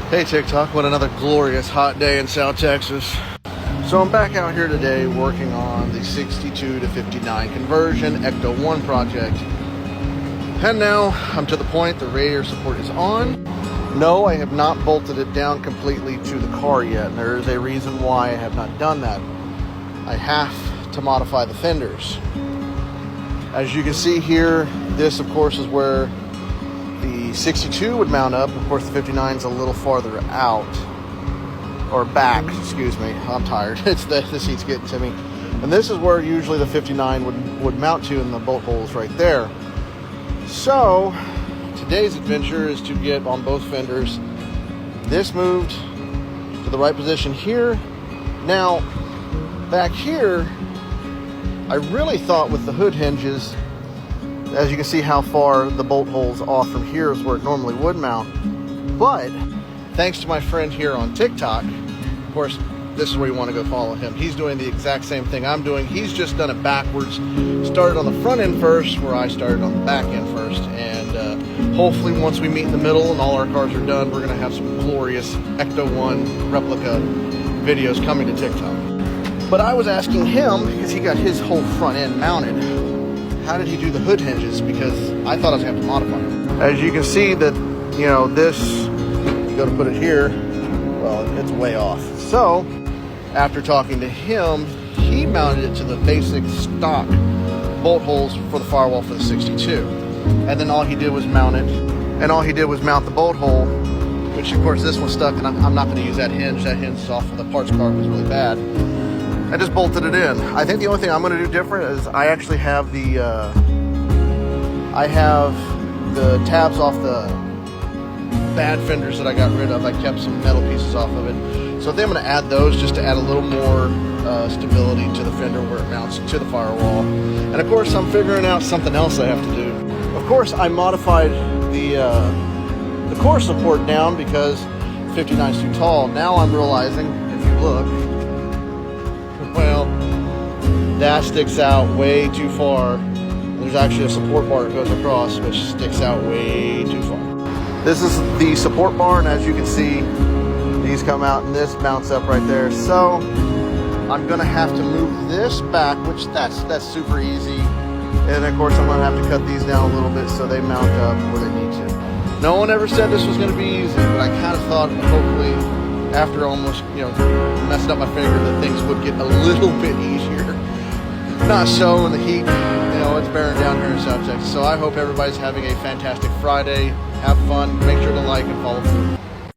Hey TikTok, what another glorious hot day in South Texas. So I'm back out here today working on the 62 to 59 conversion Ecto-1 project. And now I'm to the point the radiator support is on. No, I have not bolted it down completely to the car yet. And there is a reason why I have not done that. I have to modify the fenders. As you can see here, this of course is where the 62 would mount up. Of course, the 59 is a little farther out, or back, excuse me. I'm tired. It's the seat's getting to me. And this is where usually the 59 would mount to, in the bolt holes right there. So today's adventure is to get on both fenders this moved to the right position here. Now, back here, I really thought with the hood hinges, as you can see how far the bolt holes off from here is where it normally would mount. But thanks to my friend here on TikTok, of course, this is where you want to go follow him. He's doing the exact same thing I'm doing. He's just done it backwards. Started on the front end first, where I started on the back end first. And hopefully once we meet in the middle and all our cars are done, we're going to have some glorious Ecto-1 replica videos coming to TikTok. But I was asking him, because he got his whole front end mounted, how did he do the hood hinges? Because I thought I was going to have to modify them. As you can see that, you know, this, go to put it here, well, it's way off. So, after talking to him, he mounted it to the basic stock bolt holes for the firewall for the 62. And then all he did was mount it, and all he did was mount the bolt hole, which of course this one's stuck, and I'm not going to use that hinge. That hinge is off of the parts car, it was really bad. I just bolted it in. I think the only thing I'm going to do different is I actually have the tabs off the bad fenders that I got rid of. I kept some metal pieces off of it. So I think I'm going to add those just to add a little more stability to the fender where it mounts to the firewall. And of course I'm figuring out something else I have to do. Of course I modified the core support down because 59 is too tall. Now I'm realizing, if you look, well, that sticks out way too far. There's actually a support bar that goes across, which sticks out way too far. This is the support bar, and as you can see, these come out and this mounts up right there. So I'm gonna have to move this back, which that's super easy. And of course I'm gonna have to cut these down a little bit so they mount up where they need to. No one ever said this was gonna be easy, but I kind of thought hopefully after almost, you know, messing up my finger, that things would get a little bit easier. Not so in the heat, you know, it's bearing down here in South Texas. So I hope everybody's having a fantastic Friday. Have fun, make sure to like and follow through.